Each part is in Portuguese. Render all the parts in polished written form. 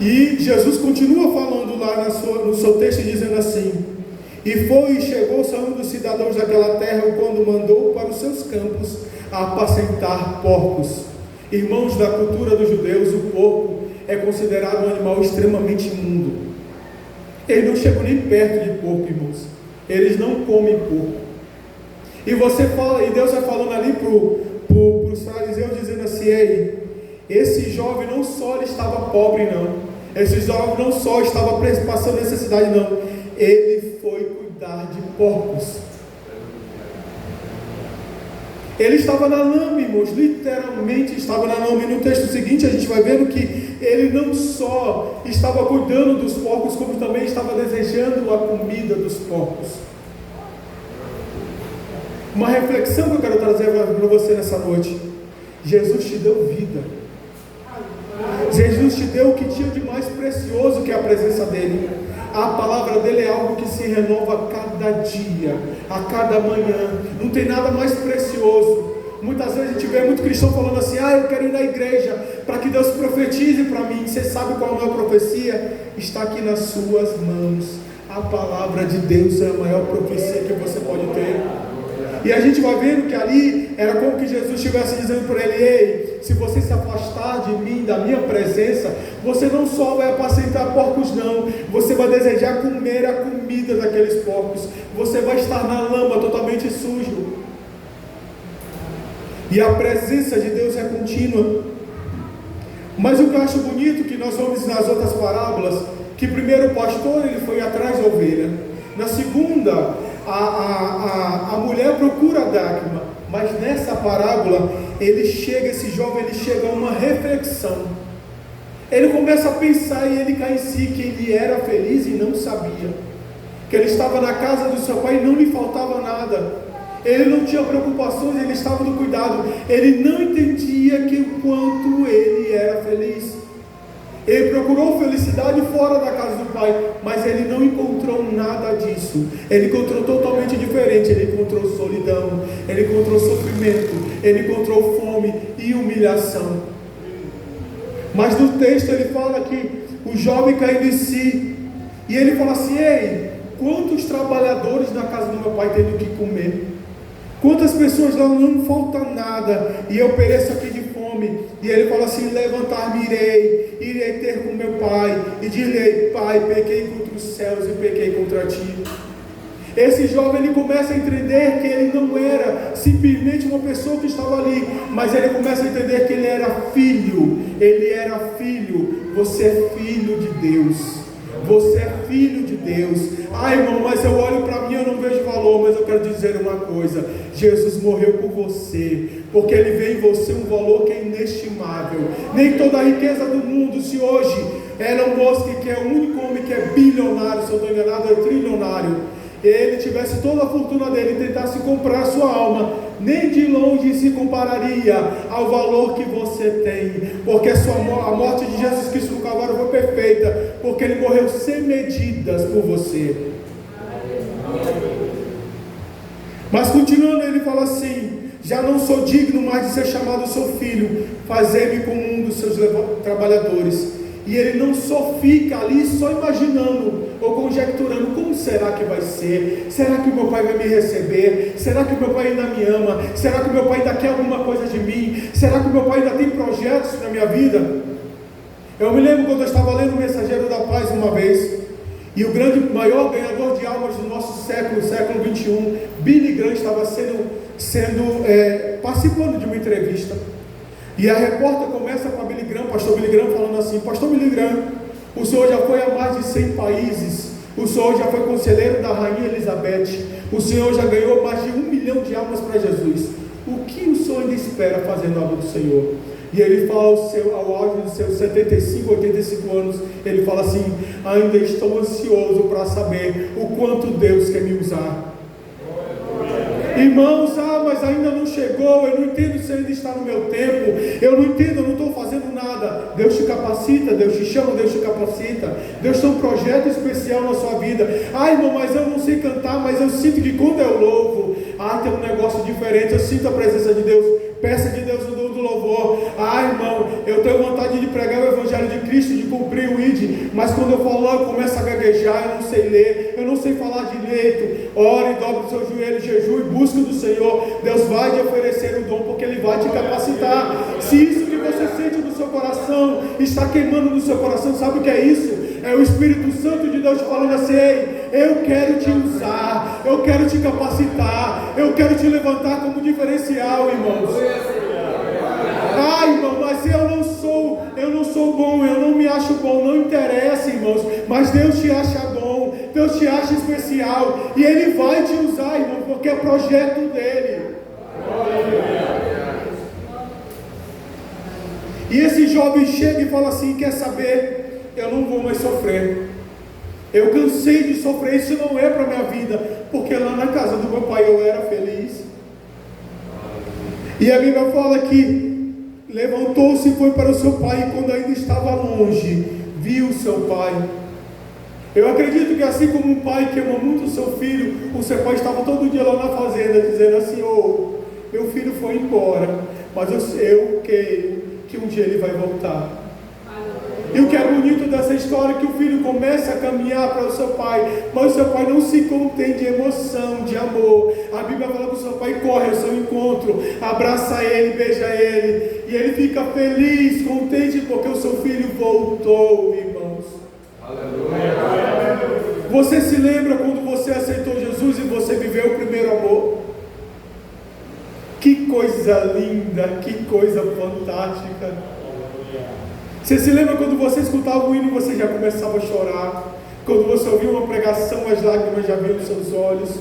E Jesus continua falando lá no seu texto, dizendo assim: e foi e chegou-se a um dos cidadãos daquela terra, quando mandou para os seus campos apacentar porcos. Irmãos, da cultura dos judeus, o porco é considerado um animal extremamente imundo. Eles não chegam nem perto de porco, irmãos. Eles não comem porco. E você fala, e Deus vai falando ali para os fariseus, dizendo assim: ei, esse jovem não só ele estava pobre, não. Esse jovem não só estava passando necessidade, não. Ele foi cuidar de porcos. Ele estava na lama, irmãos. Literalmente estava na lama. E no texto seguinte a gente vai vendo que ele não só estava cuidando dos porcos, como também estava desejando a comida dos porcos. Uma reflexão que eu quero trazer para você nessa noite: Jesus te deu vida. Jesus te deu o que tinha de mais precioso, que é a presença dele. A palavra dele é algo que se renova a cada dia, a cada manhã. Não tem nada mais precioso. Muitas vezes a gente vê muito cristão falando assim: eu quero ir na igreja para que Deus profetize para mim. Você sabe qual é a maior profecia? Está aqui nas suas mãos. A palavra de Deus é a maior profecia que você pode ter. E a gente vai vendo que ali era como que Jesus estivesse dizendo para ele: ei, se você se afastar de mim, da minha presença, você não só vai apacentar porcos, não, você vai desejar comer a comida daqueles porcos, você vai estar na lama totalmente sujo. E a presença de Deus é contínua. Mas o que eu acho bonito, que nós vamos nas outras parábolas, que primeiro o pastor ele foi atrás da ovelha, na segunda a mulher procura a dracma, mas nessa parábola esse jovem chega a uma reflexão. Ele começa a pensar e ele cai em si que ele era feliz e não sabia, que ele estava na casa do seu pai e não lhe faltava nada. Ele não tinha preocupações, ele estava no cuidado. Ele não entendia que o quanto ele era feliz. Ele procurou felicidade fora da casa do pai, mas ele não encontrou nada disso. Ele encontrou totalmente diferente. Ele encontrou solidão, ele encontrou sofrimento, ele encontrou fome e humilhação. Mas no texto ele fala que o jovem caindo em si, e ele fala assim: ei, quantos trabalhadores na casa do meu pai tendo que comer? Quantas pessoas lá não falta nada e eu pereço aqui de fome? E ele fala assim: levantar-me irei ter com meu pai e direi: pai, pequei contra os céus e pequei contra ti. Esse jovem ele começa a entender que ele não era simplesmente uma pessoa que estava ali, mas ele começa a entender que ele era filho. Ele era filho. Você é filho de Deus. Você é filho de Deus. Irmão, mas eu olho para mim, eu não vejo valor. Mas eu quero dizer uma coisa: Jesus morreu por você, porque Ele vê em você um valor que é inestimável. Nem toda a riqueza do mundo, se hoje Elon Musk, que é o único homem que é bilionário, se eu estou enganado, é trilionário, ele tivesse toda a fortuna dele e tentasse comprar a sua alma, nem de longe se compararia ao valor que você tem, porque a morte de Jesus Cristo no Calvário foi perfeita, porque Ele morreu sem medidas por você. Mas continuando, ele fala assim: já não sou digno mais de ser chamado seu filho, fazei-me como um dos seus trabalhadores. E ele não só fica ali só imaginando ou conjecturando: como será que vai ser? Será que o meu pai vai me receber? Será que o meu pai ainda me ama? Será que o meu pai ainda quer alguma coisa de mim? Será que o meu pai ainda tem projetos na minha vida? Eu me lembro quando eu estava lendo o Mensageiro da Paz uma vez, e o maior ganhador de almas do nosso século, século 21, Billy Graham, estava participando de uma entrevista. E a repórter começa com a Billy Graham, pastor Billy Graham, falando assim: pastor Billy Graham, o senhor já foi a mais de 100 países, o senhor já foi conselheiro da rainha Elizabeth, o senhor já ganhou mais de 1 milhão de almas para Jesus. O que o senhor ainda espera fazendo a obra do Senhor? E ele fala ao auge dos seus 75, 85 anos, ele fala assim: ainda estou ansioso para saber o quanto Deus quer me usar. Irmãos, mas ainda não chegou, eu não entendo se ainda está no meu tempo, eu não entendo, eu não estou fazendo nada. Deus te capacita, Deus te chama, Deus te capacita. Deus tem um projeto especial na sua vida. Irmão, mas eu não sei cantar, mas eu sinto que quando eu louvo, Tem um negócio diferente, eu sinto a presença de Deus. Peça de Deus o dom do louvor. Irmão, eu tenho vontade de pregar o Evangelho de Cristo, de cumprir o ID, mas quando eu falo lá, eu começo a gaguejar, eu não sei ler, eu não sei falar direito. Ore, dobre o seu joelho, jejue e busque do Senhor. Deus vai te oferecer o dom, porque Ele vai te capacitar. Se isso que você sente no seu coração está queimando no seu coração, sabe o que é isso? É o Espírito Santo de Deus falando assim: ei, eu quero te usar, eu quero te capacitar, eu quero te levantar como diferencial, irmãos. Irmão, mas eu não sou bom, eu não me acho bom, não interessa, irmãos, mas Deus te acha bom, Deus te acha especial, e Ele vai te usar, irmão, porque é projeto dEle. E esse jovem chega e fala assim: quer saber, eu não vou mais sofrer, eu cansei de sofrer, isso não é para a minha vida, porque lá na casa do meu pai eu era feliz. E a Bíblia fala que levantou-se e foi para o seu pai, e quando ainda estava longe, viu o seu pai. Eu acredito que assim como um pai que ama muito o seu filho, o seu pai estava todo dia lá na fazenda, dizendo assim: meu filho foi embora, mas eu creio que um dia ele vai voltar. E o que é bonito dessa história é que o filho começa a caminhar para o seu pai, mas o seu pai não se contém de emoção, de amor. A Bíblia fala que o seu pai corre ao seu encontro, abraça ele, beija ele, e ele fica feliz, contente, porque o seu filho voltou, irmãos. Aleluia. Você se lembra quando você aceitou Jesus e você viveu o primeiro amor? Que coisa linda, que coisa fantástica. Você se lembra quando você escutava o hino e você já começava a chorar? Quando você ouvia uma pregação, as lágrimas já vinham nos seus olhos,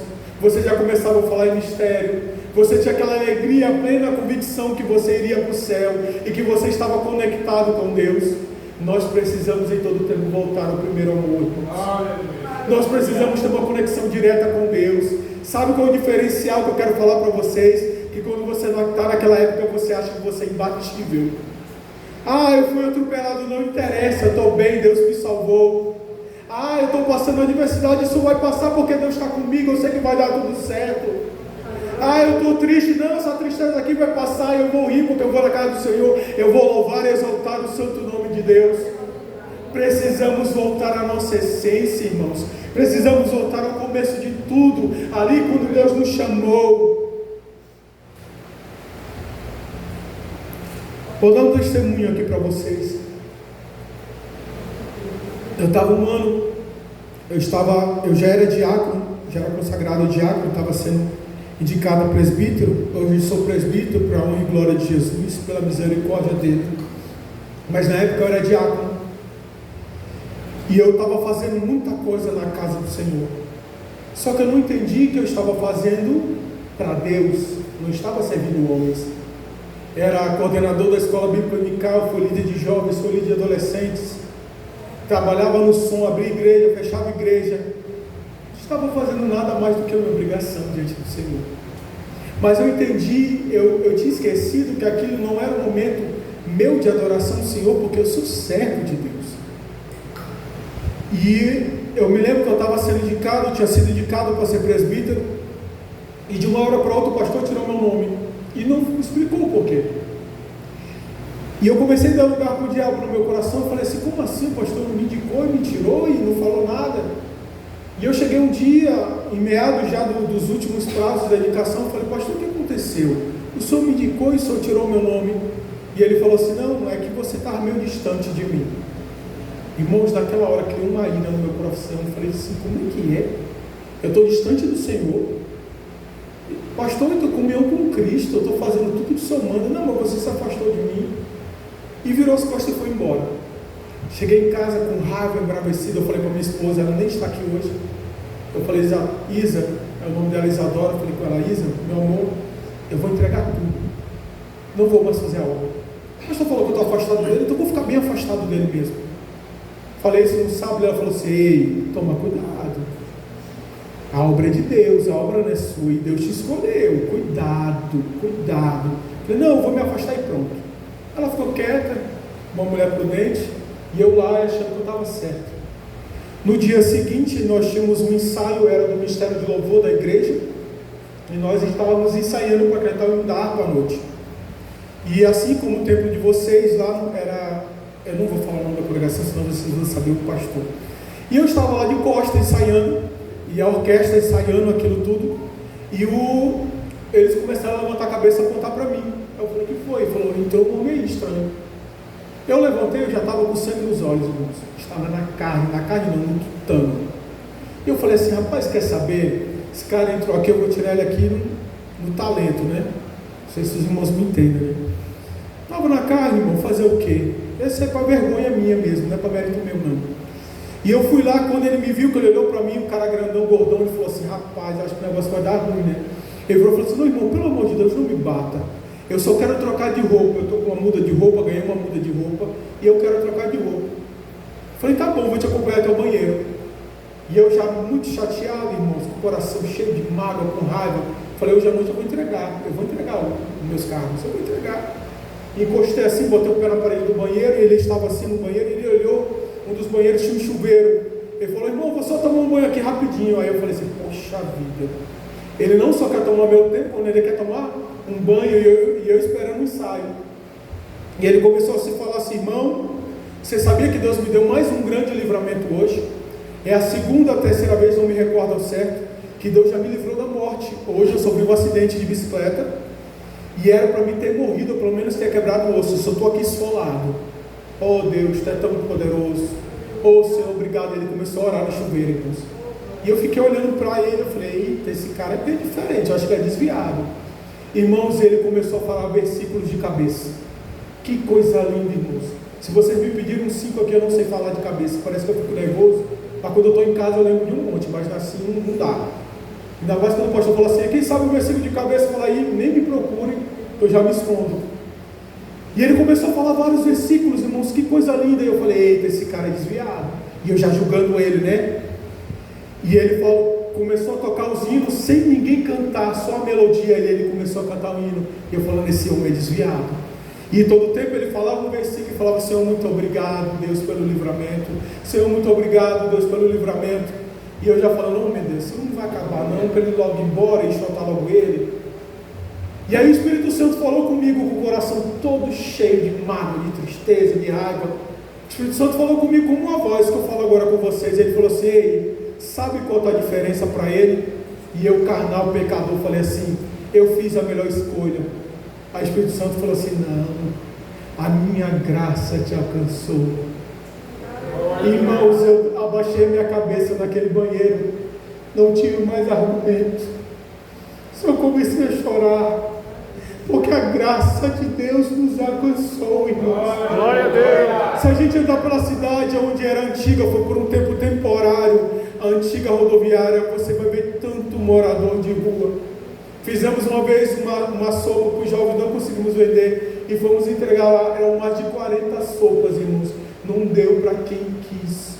você já começava a falar em mistério, você tinha aquela alegria, plena convicção que você iria para o céu e que você estava conectado com Deus. Nós precisamos em todo tempo voltar ao primeiro amor, irmãos. Nós precisamos ter uma conexão direta com Deus. Sabe qual é o diferencial que eu quero falar para vocês? Que quando você não está naquela época, você acha que você é imbatível. Eu fui atropelado, não interessa, eu estou bem, Deus me salvou. Eu estou passando a adversidade, isso vai passar porque Deus está comigo, eu sei que vai dar tudo certo. Eu estou triste, não, essa tristeza aqui vai passar, eu vou rir porque eu vou na casa do Senhor, eu vou louvar e exaltar o santo nome de Deus. Precisamos voltar à nossa essência, irmãos. Precisamos voltar ao começo de tudo, ali quando Deus nos chamou. Vou dar um testemunho aqui para vocês. Eu estava eu já era diácono, já era consagrado diácono, estava sendo indicado a presbítero. Hoje sou presbítero para a honra e glória de Jesus, pela misericórdia dele. Mas na época eu era diácono. E eu estava fazendo muita coisa na casa do Senhor. Só que eu não entendi que eu estava fazendo para Deus, não estava servindo homens. Era coordenador da escola bíblica dominical, fui líder de jovens, fui líder de adolescentes, trabalhava no som, abria igreja, fechava igreja. Não estava fazendo nada mais do que a minha obrigação diante do Senhor. Mas eu entendi, eu tinha esquecido que aquilo não era um momento meu de adoração ao Senhor, porque eu sou servo de Deus. E eu me lembro que eu estava sendo indicado, eu tinha sido indicado para ser presbítero, e de uma hora para outra o pastor tirou meu nome. E não explicou o porquê. E eu comecei a dar lugar para o diabo no meu coração. Eu falei assim: como assim? O pastor me indicou e me tirou e não falou nada? E eu cheguei um dia, em meados já dos últimos prazos da indicação. Eu falei: pastor, o que aconteceu? O senhor me indicou e o senhor tirou meu nome. E ele falou assim: não, é que você estava meio distante de mim. Irmãos, naquela hora criou uma ira no meu coração. Eu falei assim: como é que é? Eu estou distante do Senhor. Pastor, eu estou comunhão com Cristo, eu estou fazendo tudo que o Senhor manda. Não, mas você se afastou de mim. E virou as costas e foi embora. Cheguei em casa com raiva, embravecido. Eu falei para minha esposa, ela nem está aqui hoje. Eu falei: Isa, é o nome dela, Isadora. Eu falei com ela: Isa, meu amor, eu vou entregar tudo, não vou mais fazer a obra. O pastor falou que eu estou afastado dele, então eu vou ficar bem afastado dele mesmo. Falei isso no sábado, ela falou assim: ei, toma cuidado, a obra é de Deus, a obra não é sua, e Deus te escolheu, cuidado. Falei: não, eu vou me afastar e pronto. Ela ficou quieta, uma mulher prudente, e eu lá achando que eu estava certo. No dia seguinte nós tínhamos um ensaio, era do Ministério de Louvor da igreja, E nós estávamos ensaiando para cantar um da harpa à noite. E assim como o templo de vocês lá era... Eu não vou falar o nome da congregação, senão vocês vão saber o pastor. E eu estava lá de costa ensaiando, e a orquestra ensaiando aquilo tudo, e eles começaram a levantar a cabeça e apontar para mim. Eu falei, o que foi? Ele falou, entrou um homem estranho. Eu levantei, eu já estava com sangue nos olhos, irmãos. Estava na carne não, no tutano. E eu falei assim, rapaz, quer saber? Esse cara entrou aqui, eu vou tirar ele aqui no talento, né? Não sei se os irmãos me entendem, né? Estava na carne, irmão, fazer o quê? Esse é para vergonha minha mesmo, não é para mérito meu não. E eu fui lá, quando ele me viu, que ele olhou para mim, um cara grandão, gordão, ele falou assim, rapaz, acho que o negócio vai dar ruim, né? Ele falou assim, não, irmão, pelo amor de Deus, não me bata. Eu só quero trocar de roupa, eu estou com uma muda de roupa, ganhei uma muda de roupa, e eu quero trocar de roupa. Falei, tá bom, vou te acompanhar até o banheiro. E eu já muito chateado, irmãos, com o coração cheio de mágoa, com raiva, falei, hoje à noite eu vou entregar os meus carros, eu vou entregar. Encostei assim, botei o pé na parede do banheiro, e ele estava assim no banheiro, e ele olhou, um dos banheiros tinha um chuveiro. Ele falou, irmão, vou só tomar um banho aqui rapidinho. Aí eu falei assim, poxa vida, ele não só quer tomar meu tempo, quando ele quer tomar um banho, e eu esperando um ensaio. E ele começou a se falar assim, irmão, você sabia que Deus me deu mais um grande livramento hoje? É a segunda, a terceira vez, não me recordo ao certo, que Deus já me livrou da morte. Hoje eu sofri um acidente de bicicleta, e era para mim ter morrido, ou pelo menos ter quebrado o osso. Eu só estou aqui esfolado. Oh Deus, tu é tão poderoso. Oh Senhor, obrigado. Ele começou a orar no chuveiro, irmãos. E eu fiquei olhando para ele, eu falei, eita, esse cara é bem diferente, eu acho que é desviado. Irmãos, ele começou a falar versículos de cabeça. Que coisa linda, irmãos. Se vocês me pediram 5 aqui, eu não sei falar de cabeça, parece que eu fico nervoso, mas quando eu estou em casa eu lembro de um monte, mas assim não dá. Ainda mais quando o pastor fala assim, quem sabe o versículo de cabeça, fala aí, nem me procurem, eu já me escondo. E ele começou a falar vários versículos, irmãos, que coisa linda. E eu falei, eita, esse cara é desviado. E eu já julgando ele, né? E ele começou a tocar os hinos sem ninguém cantar, só a melodia. E ele começou a cantar o hino. E eu falando, esse homem é desviado. E todo o tempo ele falava um versículo e falava, Senhor, muito obrigado, Deus, pelo livramento. Senhor, muito obrigado, Deus, pelo livramento. E eu já falando, meu Deus, isso não vai acabar não, para ele logo ir embora e chutar logo ele. E aí o Espírito Santo falou comigo com o coração todo cheio de mágoa, de tristeza, de raiva. O Espírito Santo falou comigo com uma voz que eu falo agora com vocês. Ele falou assim, ei, sabe qual é a diferença para ele? E eu, carnal, pecador, falei assim, eu fiz a melhor escolha. Aí o Espírito Santo falou assim, não, a minha graça te alcançou. Irmãos, eu abaixei minha cabeça naquele banheiro, não tive mais argumentos. Só comecei a chorar, porque a graça de Deus nos alcançou, irmãos. Glória a Deus. Se a gente andar pela cidade onde era antiga, foi por um tempo temporário, a antiga rodoviária, você vai ver tanto morador de rua. Fizemos uma vez uma sopa para os jovens, não conseguimos vender, e fomos entregar lá, eram mais de 40 sopas, irmãos. Não deu para quem quis.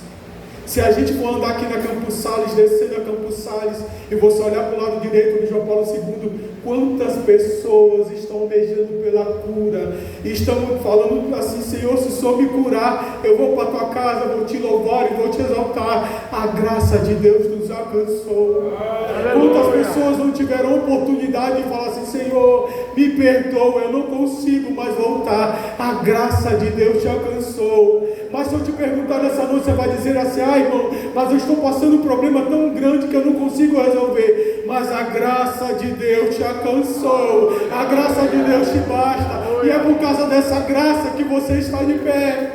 Se a gente for andar aqui na Campos Sales, descer na Campos Sales, e você olhar para o lado direito do João Paulo II, quantas pessoas estão almejando pela cura, estão falando assim, Senhor, se o Senhor me curar, eu vou para a tua casa, vou te louvar e vou te exaltar. A graça de Deus nos alcançou. Quantas pessoas não tiveram oportunidade de falar assim, Senhor, me perdoa, eu não consigo mais voltar. A graça de Deus te alcançou. Mas se eu te perguntar nessa noite, você vai dizer assim, irmão, mas eu estou passando um problema tão grande que eu não consigo resolver. Mas a graça de Deus te alcançou. A graça de Deus te basta. E é por causa dessa graça que você está de pé.